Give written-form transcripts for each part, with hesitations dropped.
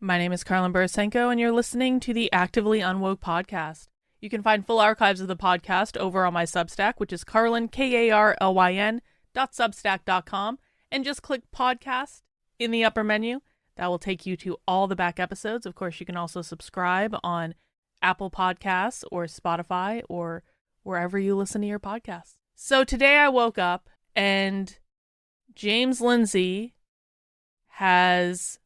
My name is Carlin Burisenko, and you're listening to the Actively Unwoke podcast. You can find full archives of the podcast over on my Substack, which is Carlin, Karlyn.substack.com, and just click podcast in the upper menu. That will take you to all the back episodes. Of course, you can also subscribe on Apple Podcasts or Spotify or wherever you listen to your podcasts. So today I woke up and James Lindsay has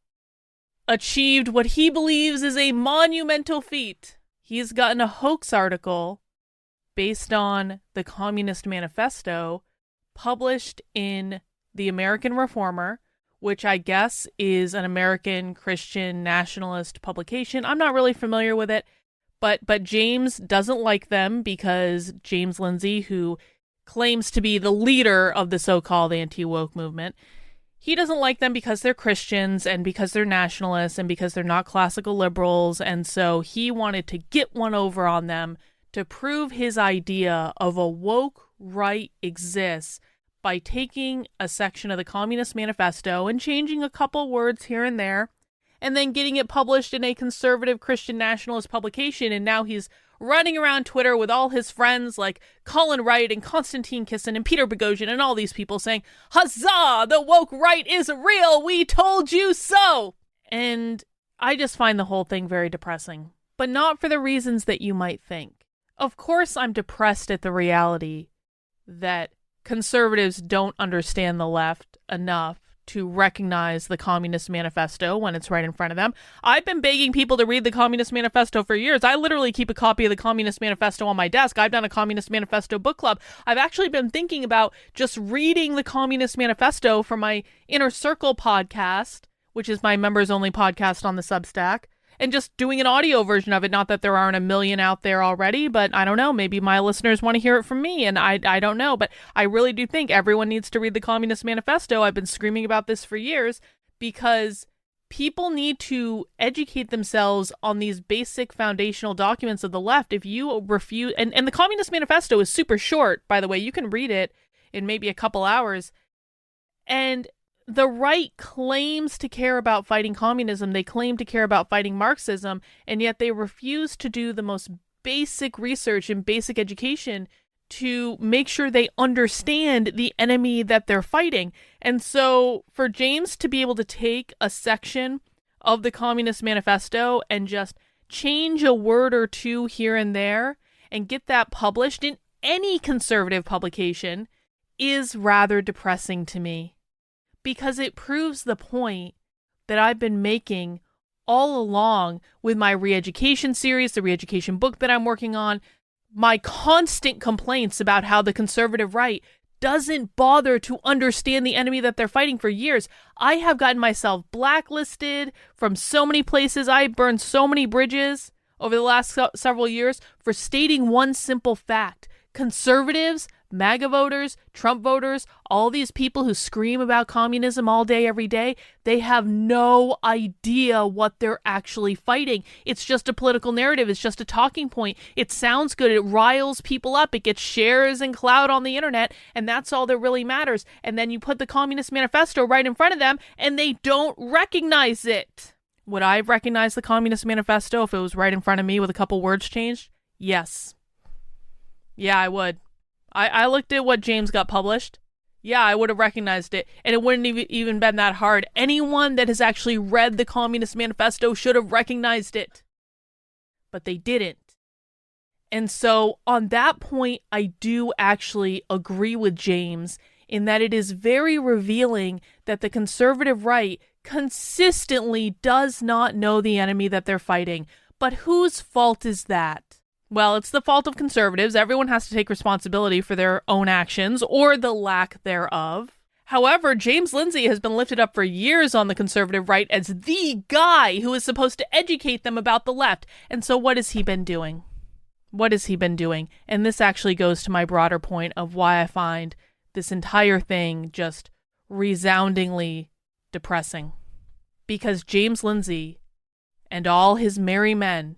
achieved what he believes is a monumental feat. He's gotten a hoax article based on the Communist Manifesto published in the American Reformer, which I guess is an American Christian nationalist publication. I'm not really familiar with it, but James doesn't like them because James Lindsay, who claims to be the leader of the so-called anti-woke movement, he doesn't like them because they're Christians and because they're nationalists and because they're not classical liberals. And so he wanted to get one over on them to prove his idea of a woke right exists by taking a section of the Communist Manifesto and changing a couple words here and there and then getting it published in a conservative Christian nationalist publication. And now he's running around Twitter with all his friends like Colin Wright and Konstantin Kisin and Peter Boghossian and all these people saying, "Huzzah! The woke right is real! We told you so!" And I just find the whole thing very depressing, but not for the reasons that you might think. Of course, I'm depressed at the reality that conservatives don't understand the left enough to recognize the Communist Manifesto when it's right in front of them. I've been begging people to read the Communist Manifesto for years. I literally keep a copy of the Communist Manifesto on my desk. I've done a Communist Manifesto book club. I've actually been thinking about just reading the Communist Manifesto for my Inner Circle podcast, which is my members-only podcast on the Substack, and just doing an audio version of it. Not that there aren't a million out there already, but I don't know. Maybe my listeners want to hear it from me, and I don't know. But I really do think everyone needs to read the Communist Manifesto. I've been screaming about this for years because people need to educate themselves on these basic foundational documents of the left. If you refuse, and the Communist Manifesto is super short, by the way. You can read it in maybe a couple hours. And the right claims to care about fighting communism. They claim to care about fighting Marxism, and yet they refuse to do the most basic research and basic education to make sure they understand the enemy that they're fighting. And so for James to be able to take a section of the Communist Manifesto and just change a word or two here and there and get that published in any conservative publication is rather depressing to me, because it proves the point that I've been making all along with my re-education series, the re-education book that I'm working on, my constant complaints about how the conservative right doesn't bother to understand the enemy that they're fighting for years. I have gotten myself blacklisted from so many places. I burned so many bridges over the last several years for stating one simple fact. Conservatives, MAGA voters, Trump voters, all these people who scream about communism all day, every day, they have no idea what they're actually fighting. It's just a political narrative. It's just a talking point. It sounds good. It riles people up. It gets shares and clout on the internet, and that's all that really matters. And then you put the Communist Manifesto right in front of them, and they don't recognize it. Would I recognize the Communist Manifesto if it was right in front of me with a couple words changed? Yes. Yeah, I would. I looked at what James got published. Yeah, I would have recognized it. And it wouldn't even been that hard. Anyone that has actually read the Communist Manifesto should have recognized it. But they didn't. And so on that point, I do actually agree with James in that it is very revealing that the conservative right consistently does not know the enemy that they're fighting. But whose fault is that? Well, it's the fault of conservatives. Everyone has to take responsibility for their own actions or the lack thereof. However, James Lindsay has been lifted up for years on the conservative right as the guy who is supposed to educate them about the left. And so what has he been doing? What has he been doing? And this actually goes to my broader point of why I find this entire thing just resoundingly depressing. Because James Lindsay and all his merry men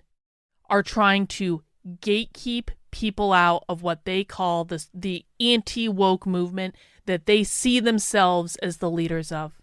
are trying to gatekeep people out of what they call the anti-woke movement that they see themselves as the leaders of.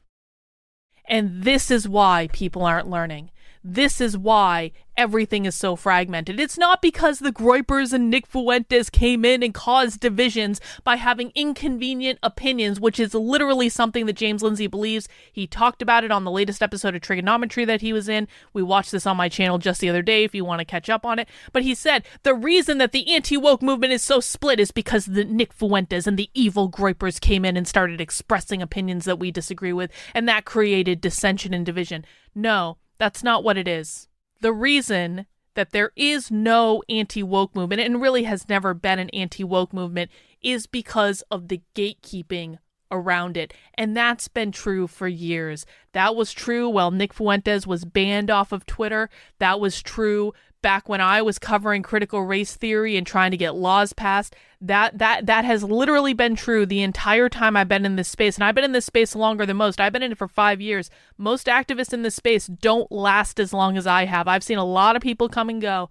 And this is why people aren't learning. This is why everything is so fragmented. It's not because the Groypers and Nick Fuentes came in and caused divisions by having inconvenient opinions, which is literally something that James Lindsay believes. He talked about it on the latest episode of Trigonometry that he was in. We watched this on my channel just the other day if you want to catch up on it. But he said the reason that the anti-woke movement is so split is because the Nick Fuentes and the evil Groypers came in and started expressing opinions that we disagree with, and that created dissension and division. No. That's not what it is. The reason that there is no anti-woke movement, and really has never been an anti-woke movement, is because of the gatekeeping around it. And that's been true for years. That was true while Nick Fuentes was banned off of Twitter. That was true back when I was covering critical race theory and trying to get laws passed. That has literally been true the entire time I've been in this space. And I've been in this space longer than most. I've been in it for 5 years. Most activists in this space don't last as long as I have. I've seen a lot of people come and go.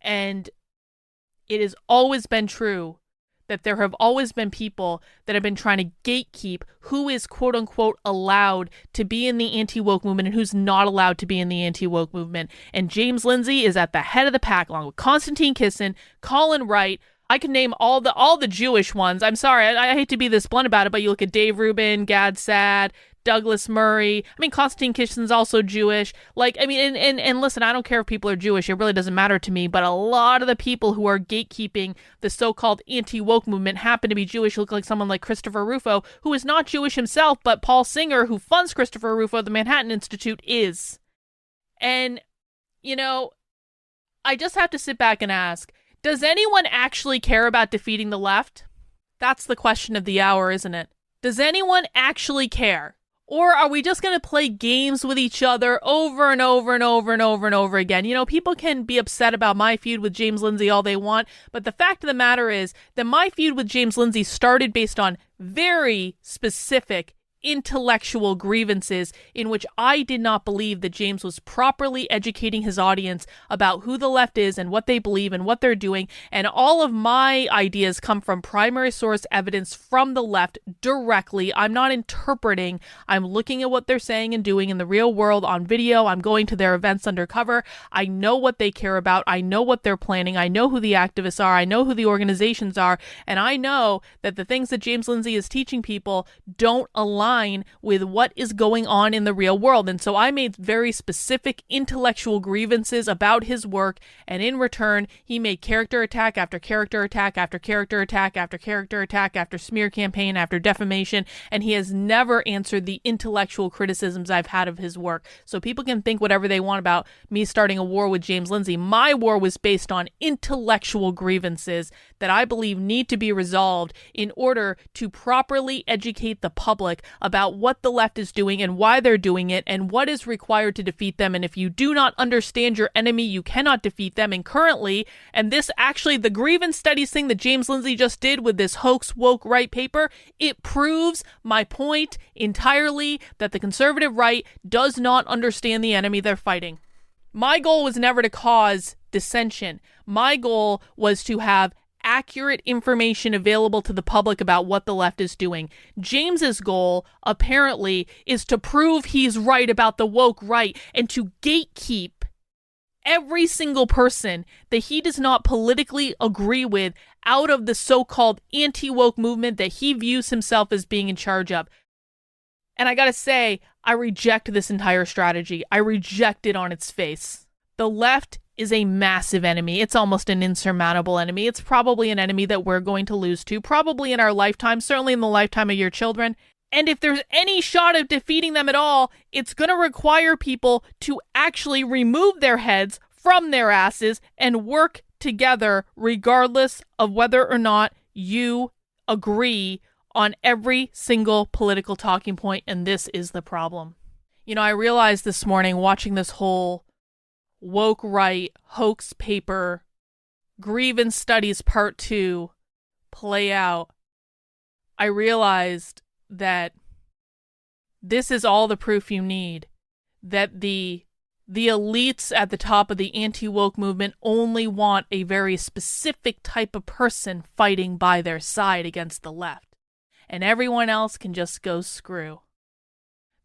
And it has always been true that there have always been people that have been trying to gatekeep who is quote unquote allowed to be in the anti-woke movement and who's not allowed to be in the anti-woke movement. And James Lindsay is at the head of the pack along with Konstantin Kisin, Colin Wright. I can name all the Jewish ones. I'm sorry, I hate to be this blunt about it, but you look at Dave Rubin, Gad Saad, Douglas Murray. I mean, Konstantin Kisin's also Jewish. And listen, I don't care if people are Jewish. It really doesn't matter to me. But a lot of the people who are gatekeeping the so-called anti-woke movement happen to be Jewish. Look like someone like Christopher Rufo, who is not Jewish himself, but Paul Singer, who funds Christopher Rufo at the Manhattan Institute, is. And, I just have to sit back and ask, does anyone actually care about defeating the left? That's the question of the hour, isn't it? Does anyone actually care? Or are we just going to play games with each other over and over and over and over and over again? People can be upset about my feud with James Lindsay all they want, but the fact of the matter is that my feud with James Lindsay started based on very specific intellectual grievances in which I did not believe that James was properly educating his audience about who the left is and what they believe and what they're doing. And all of my ideas come from primary source evidence from the left directly. I'm not interpreting. I'm looking at what they're saying and doing in the real world on video. I'm going to their events undercover. I know what they care about. I know what they're planning. I know who the activists are. I know who the organizations are. And I know that the things that James Lindsay is teaching people don't align with what is going on in the real world. And so I made very specific intellectual grievances about his work, and in return, he made character attack after character attack after character attack after character attack after smear campaign after defamation, and he has never answered the intellectual criticisms I've had of his work. So people can think whatever they want about me starting a war with James Lindsay. My war was based on intellectual grievances that I believe need to be resolved in order to properly educate the public about what the left is doing and why they're doing it and what is required to defeat them. And if you do not understand your enemy, you cannot defeat them. And currently, and this actually, the grievance studies thing that James Lindsay just did with this hoax woke right paper, it proves my point entirely that the conservative right does not understand the enemy they're fighting. My goal was never to cause dissension. My goal was to have accurate information available to the public about what the left is doing. James's goal, apparently, is to prove he's right about the woke right and to gatekeep every single person that he does not politically agree with out of the so-called anti-woke movement that he views himself as being in charge of. And I gotta say, I reject this entire strategy. I reject it on its face. The left is a massive enemy. It's almost an insurmountable enemy. It's probably an enemy that we're going to lose to, probably in our lifetime, certainly in the lifetime of your children. And if there's any shot of defeating them at all, it's going to require people to actually remove their heads from their asses and work together, regardless of whether or not you agree on every single political talking point. And this is the problem. I realized this morning watching this whole woke right hoax paper grievance studies part 2 play out, I realized that this is all the proof you need that the elites at the top of the anti-woke movement only want a very specific type of person fighting by their side against the left, and everyone else can just go screw.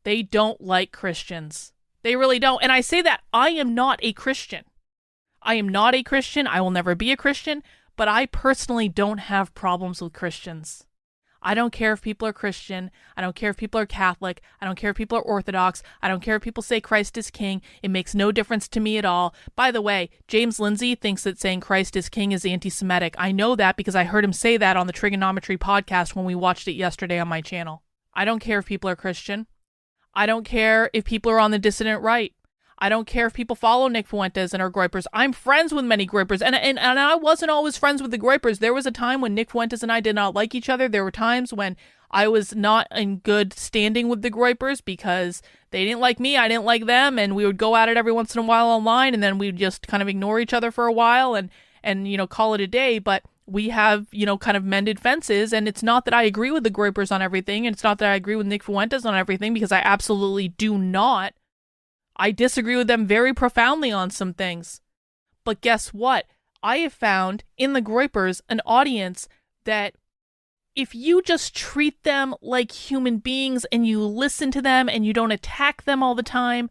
They don't like Christians. They really don't. And I say that I am not a Christian. I am not a Christian. I will never be a Christian. But I personally don't have problems with Christians. I don't care if people are Christian. I don't care if people are Catholic. I don't care if people are Orthodox. I don't care if people say Christ is king. It makes no difference to me at all. By the way, James Lindsay thinks that saying Christ is king is anti-Semitic. I know that because I heard him say that on the Trigonometry podcast when we watched it yesterday on my channel. I don't care if people are Christian. I don't care if people are on the dissident right. I don't care if people follow Nick Fuentes and are groypers. I'm friends with many groypers, and I wasn't always friends with the groypers. There was a time when Nick Fuentes and I did not like each other. There were times when I was not in good standing with the groypers because they didn't like me, I didn't like them, and we would go at it every once in a while online, and then we'd just kind of ignore each other for a while and call it a day. But we have, kind of mended fences, and it's not that I agree with the groypers on everything, and it's not that I agree with Nick Fuentes on everything, because I absolutely do not. I disagree with them very profoundly on some things. But guess what? I have found in the groypers an audience that if you just treat them like human beings and you listen to them and you don't attack them all the time,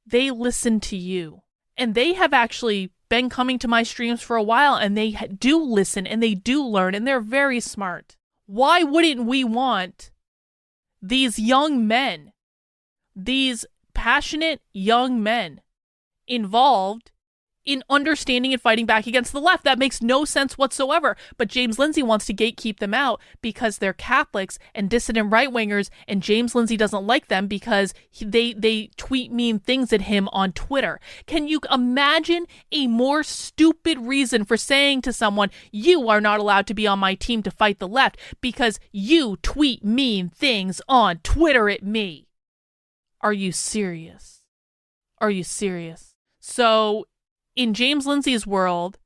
they listen to you. And they have actually been coming to my streams for a while, and they do listen and they do learn, and they're very smart. Why wouldn't we want these young men, these passionate young men involved in understanding and fighting back against the left? That makes no sense whatsoever. But James Lindsay wants to gatekeep them out because they're Catholics and dissident right-wingers, and James Lindsay doesn't like them because they tweet mean things at him on Twitter. Can you imagine a more stupid reason for saying to someone, you are not allowed to be on my team to fight the left because you tweet mean things on Twitter at me? Are you serious? Are you serious? So, in James Lindsay's world,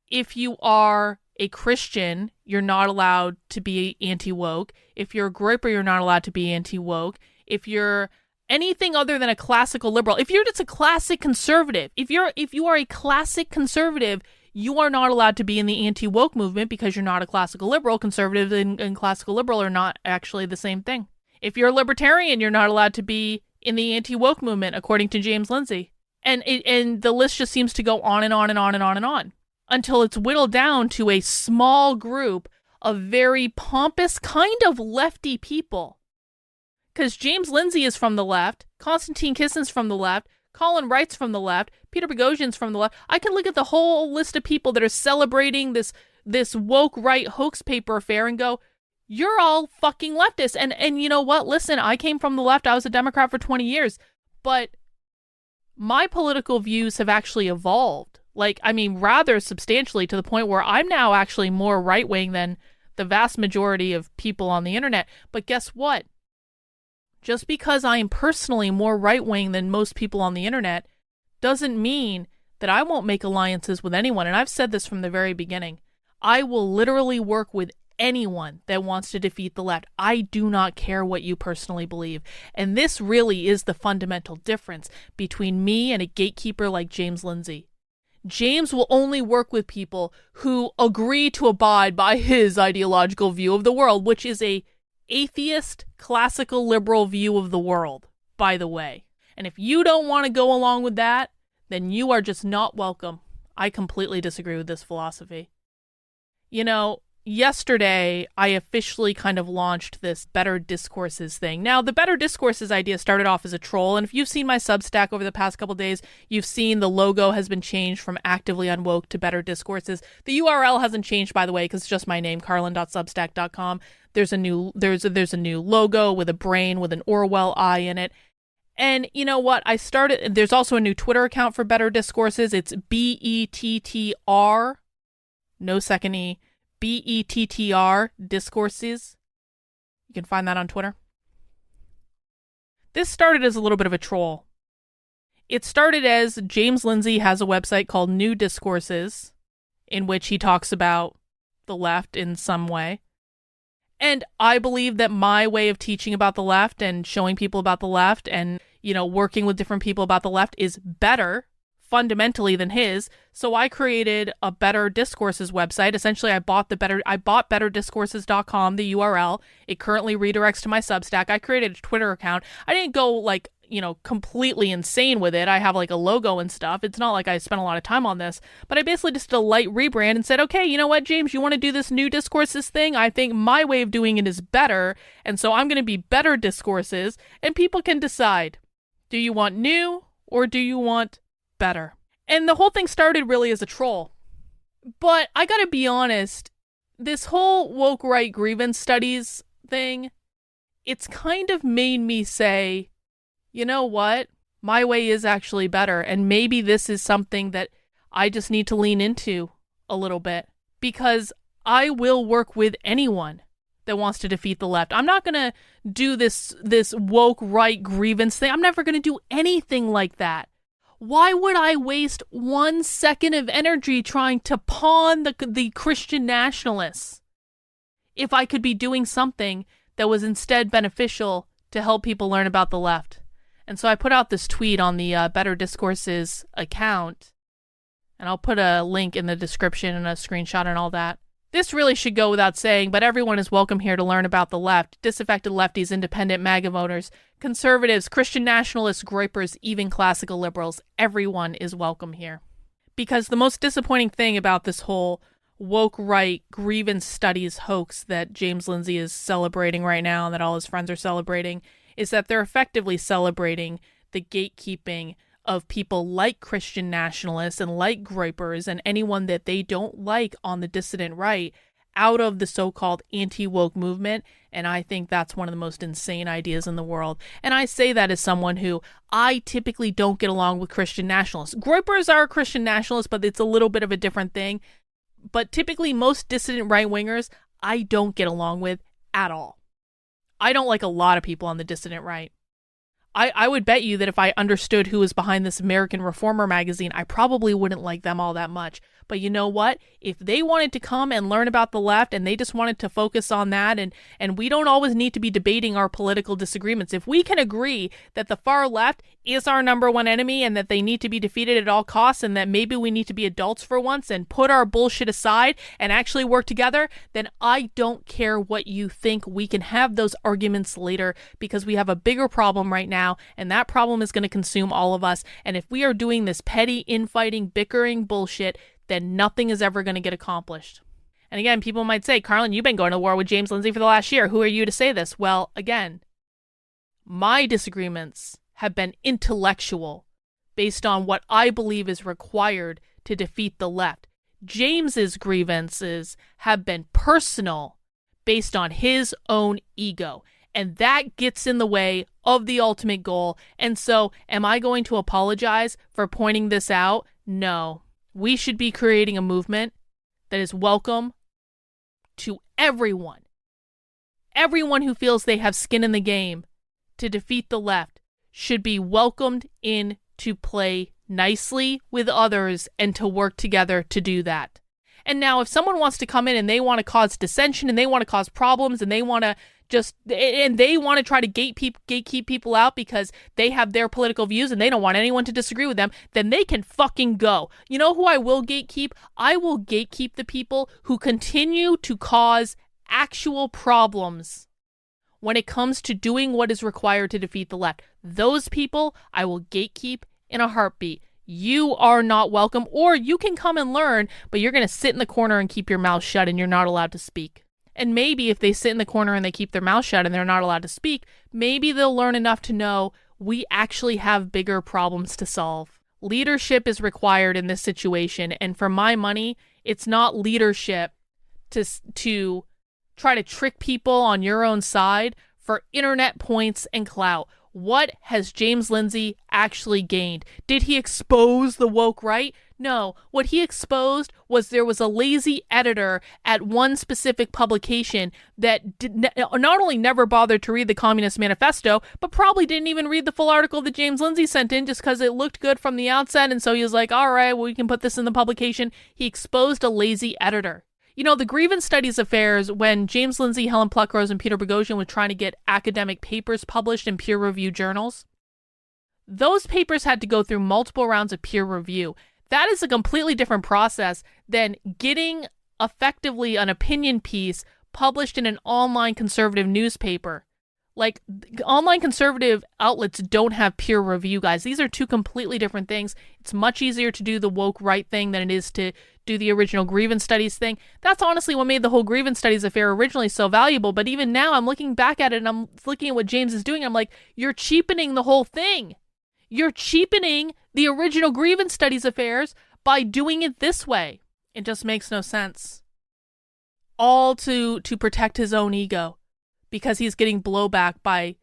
if you are a Christian, you're not allowed to be anti-woke. If you're a groyper, you're not allowed to be anti-woke. If you're anything other than a classical liberal, if you're just a classic conservative, if you are a classic conservative, you are not allowed to be in the anti-woke movement because you're not a classical liberal. Conservative and classical liberal are not actually the same thing. If you're a libertarian, you're not allowed to be in the anti-woke movement, according to James Lindsay. And the list just seems to go on and on and on and on and on until it's whittled down to a small group of very pompous, kind of lefty people. Because James Lindsay is from the left, Konstantin Kissin's from the left, Colin Wright's from the left, Peter Boghossian's from the left. I can look at the whole list of people that are celebrating this woke right hoax paper affair and go, you're all fucking leftists. And you know what? Listen, I came from the left. I was a Democrat for 20 years. But my political views have actually evolved. Rather substantially, to the point where I'm now actually more right-wing than the vast majority of people on the internet. But guess what? Just because I am personally more right-wing than most people on the internet doesn't mean that I won't make alliances with anyone. And I've said this from the very beginning. I will literally work with anyone that wants to defeat the left. I do not care what you personally believe. And this really is the fundamental difference between me and a gatekeeper like James Lindsay. James will only work with people who agree to abide by his ideological view of the world, which is a atheist, classical liberal view of the world, by the way. And if you don't want to go along with that, then you are just not welcome. I completely disagree with this philosophy. Yesterday, I officially kind of launched this Better Discourses thing. Now, the Better Discourses idea started off as a troll, and if you've seen my Substack over the past couple days, you've seen the logo has been changed from Actively Unwoke to Better Discourses. The URL hasn't changed, by the way, because it's just my name, carlin.substack.com. There's a new logo with a brain with an Orwell eye in it. And you know what? There's also a new Twitter account for Better Discourses. It's BETTR, no second E, BETTR Discourses. You can find that on Twitter. This started as a little bit of a troll. It started as James Lindsay has a website called New Discourses, in which he talks about the left in some way. And I believe that my way of teaching about the left and showing people about the left and, working with different people about the left is better fundamentally than his. So I created a Better Discourses website. Essentially, I bought betterdiscourses.com, the URL. It currently redirects to my Substack. I created a Twitter account. I didn't go completely insane with it. I have like a logo and stuff. It's not like I spent a lot of time on this, but I basically just did a light rebrand and said, okay, you know what, James, you want to do this new discourses thing? I think my way of doing it is better. And so I'm going to be better discourses, and people can decide, do you want new or do you want better? And the whole thing started really as a troll. But I gotta be honest, this whole woke right grievance studies thing, it's kind of made me say, you know what? My way is actually better. And maybe this is something that I just need to lean into a little bit, because I will work with anyone that wants to defeat the left. I'm not going to do this woke right grievance thing. I'm never going to do anything like that. Why would I waste 1 second of energy trying to pawn the Christian nationalists if I could be doing something that was instead beneficial to help people learn about the left? And so I put out this tweet on the Better Discourses account, and I'll put a link in the description and a screenshot and all that. This really should go without saying, but everyone is welcome here to learn about the left. Disaffected lefties, independent MAGA voters, conservatives, Christian nationalists, groypers, even classical liberals. Everyone is welcome here. Because the most disappointing thing about this whole woke right grievance studies hoax that James Lindsay is celebrating right now and that all his friends are celebrating is that they're effectively celebrating the gatekeeping of people like Christian nationalists and like groypers and anyone that they don't like on the dissident right out of the so-called anti-woke movement. And I think that's one of the most insane ideas in the world. And I say that as someone who I typically don't get along with Christian nationalists. Groypers are Christian nationalists, but it's a little bit of a different thing. But typically most dissident right-wingers I don't get along with at all. I don't like a lot of people on the dissident right. I would bet you that if I understood who was behind this American Reformer magazine, I probably wouldn't like them all that much. But you know what? If they wanted to come and learn about the left and they just wanted to focus on that, and we don't always need to be debating our political disagreements. If we can agree that the far left is our number one enemy and that they need to be defeated at all costs and that maybe we need to be adults for once and put our bullshit aside and actually work together, then I don't care what you think. We can have those arguments later because we have a bigger problem right now, and that problem is going to consume all of us. And if we are doing this petty infighting, bickering bullshit, then nothing is ever going to get accomplished. And again, people might say, Carlin, you've been going to war with James Lindsay for the last year. Who are you to say this? Well, again, my disagreements have been intellectual, based on what I believe is required to defeat the left. James's grievances have been personal, based on his own ego. And that gets in the way of the ultimate goal. And so, am I going to apologize for pointing this out? No. We should be creating a movement that is welcome to everyone. Everyone who feels they have skin in the game to defeat the left should be welcomed in to play nicely with others and to work together to do that. And now if someone wants to come in and they want to cause dissension and they want to cause problems and they want to try to gatekeep people out because they have their political views and they don't want anyone to disagree with them, then they can fucking go. You know who I will gatekeep? I will gatekeep the people who continue to cause actual problems when it comes to doing what is required to defeat the left. Those people I will gatekeep in a heartbeat. You are not welcome, or you can come and learn, but you're going to sit in the corner and keep your mouth shut and you're not allowed to speak. And maybe if they sit in the corner and they keep their mouth shut and they're not allowed to speak, maybe they'll learn enough to know we actually have bigger problems to solve. Leadership is required in this situation. And for my money, it's not leadership to try to trick people on your own side for internet points and clout. What has James Lindsay actually gained? Did he expose the woke right? No. What he exposed was there was a lazy editor at one specific publication that not only never bothered to read the Communist Manifesto, but probably didn't even read the full article that James Lindsay sent in just because it looked good from the outset. And so he was like, all right, well, we can put this in the publication. He exposed a lazy editor. You know, the grievance studies affairs, when James Lindsay, Helen Pluckrose, and Peter Boghossian were trying to get academic papers published in peer-reviewed journals, those papers had to go through multiple rounds of peer review. That is a completely different process than getting effectively an opinion piece published in an online conservative newspaper Like, online conservative outlets don't have peer review, guys. These are two completely different things. It's much easier to do the woke right thing than it is to do the original grievance studies thing. That's honestly what made the whole grievance studies affair originally so valuable. But even now, I'm looking back at it and I'm looking at what James is doing. I'm like, you're cheapening the whole thing. You're cheapening the original grievance studies affairs by doing it this way. It just makes no sense. All to protect his own ego. Because he's getting blowback by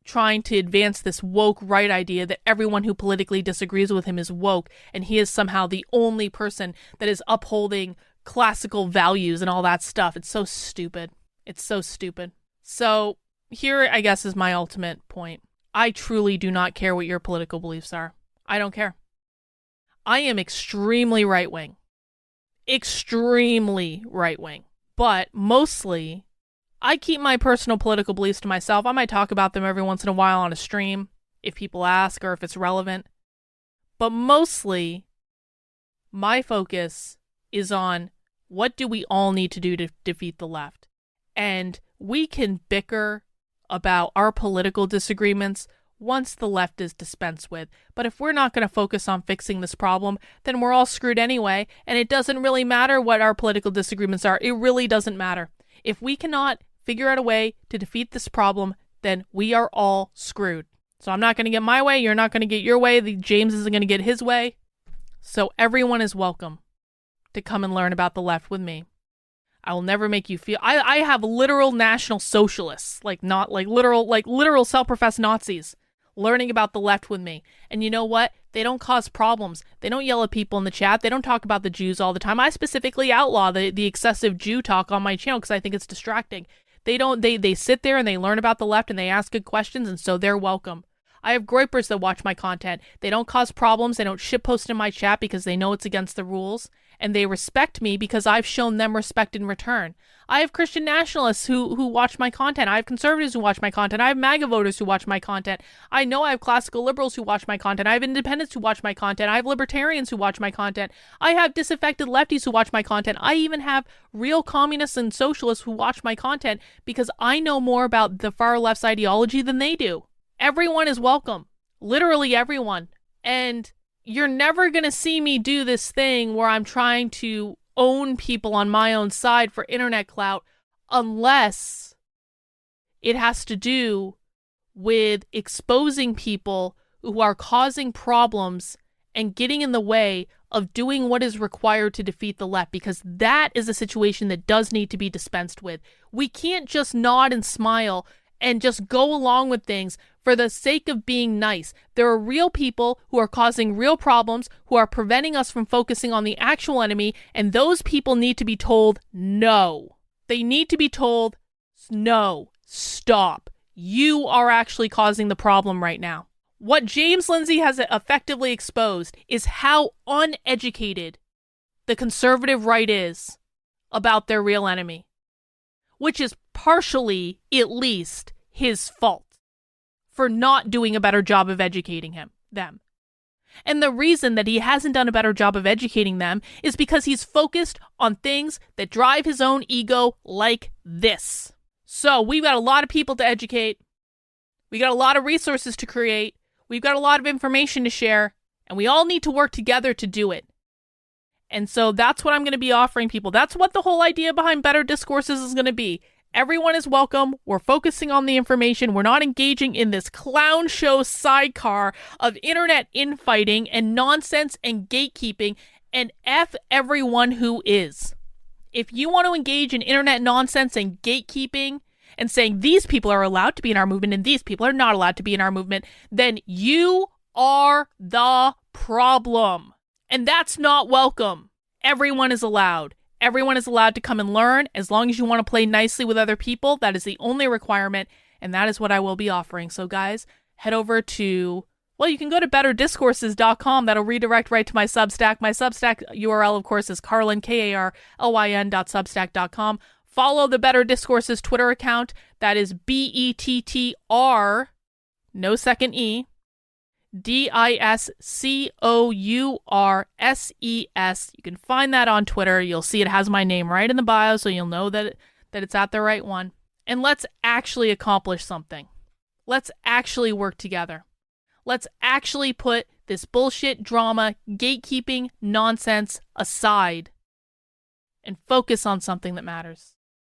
trying to advance this woke right idea that everyone who politically disagrees with him is woke, and he is somehow the only person that is upholding classical values and all that stuff. It's so stupid. It's so stupid. So here, I guess, is my ultimate point. I truly do not care what your political beliefs are. I don't care. I am extremely right-wing. Extremely right-wing. But mostly, I keep my personal political beliefs to myself. I might talk about them every once in a while on a stream, if people ask or if it's relevant. But mostly, my focus is on what do we all need to do to defeat the left. And we can bicker about our political disagreements once the left is dispensed with. But if we're not going to focus on fixing this problem, then we're all screwed anyway. And it doesn't really matter what our political disagreements are. It really doesn't matter. If we cannot figure out a way to defeat this problem, then we are all screwed. So I'm not going to get my way. You're not going to get your way. James isn't going to get his way. So everyone is welcome to come and learn about the left with me. I will never make you feel... I have literal national socialists, not literal self-professed Nazis learning about the left with me. And you know what? They don't cause problems. They don't yell at people in the chat. They don't talk about the Jews all the time. I specifically outlaw the excessive Jew talk on my channel because I think it's distracting. They sit there and they learn about the left and they ask good questions, and so they're welcome. I have groypers that watch my content. They don't cause problems. They don't shitpost in my chat because they know it's against the rules. And they respect me because I've shown them respect in return. I have Christian nationalists who watch my content. I have conservatives who watch my content. I have MAGA voters who watch my content. I know I have classical liberals who watch my content. I have independents who watch my content. I have libertarians who watch my content. I have disaffected lefties who watch my content. I even have real communists and socialists who watch my content because I know more about the far left's ideology than they do. Everyone is welcome. Literally everyone. And you're never going to see me do this thing where I'm trying to own people on my own side for internet clout unless it has to do with exposing people who are causing problems and getting in the way of doing what is required to defeat the left, because that is a situation that does need to be dispensed with. We can't just nod and smile and just go along with things for the sake of being nice. There are real people who are causing real problems, who are preventing us from focusing on the actual enemy, and those people need to be told no. They need to be told, no, stop. You are actually causing the problem right now. What James Lindsay has effectively exposed is how uneducated the conservative right is about their real enemy, which is partially, at least, his fault for not doing a better job of educating them. And the reason that he hasn't done a better job of educating them is because he's focused on things that drive his own ego like this. So we've got a lot of people to educate. We got a lot of resources to create. We've got a lot of information to share, and we all need to work together to do it. And so that's what I'm going to be offering people. That's what the whole idea behind Better Discourses is going to be. Everyone is welcome. We're focusing on the information. We're not engaging in this clown show sidecar of internet infighting and nonsense and gatekeeping, and F everyone who is. If you want to engage in internet nonsense and gatekeeping and saying these people are allowed to be in our movement and these people are not allowed to be in our movement, then you are the problem. And that's not welcome. Everyone is allowed. Everyone is allowed to come and learn. As long as you want to play nicely with other people, that is the only requirement, and that is what I will be offering. So guys, head over to, you can go to betterdiscourses.com. That'll redirect right to my Substack. My Substack URL, of course, is Carlin, KARLYN.substack.com. Follow the Better Discourses Twitter account. That is BETTR, no second E, DISCOURSES. You can find that on Twitter. You'll see it has my name right in the bio, so you'll know that it's at the right one. And let's actually accomplish something. Let's actually work together. Let's actually put this bullshit, drama, gatekeeping nonsense aside and focus on something that matters.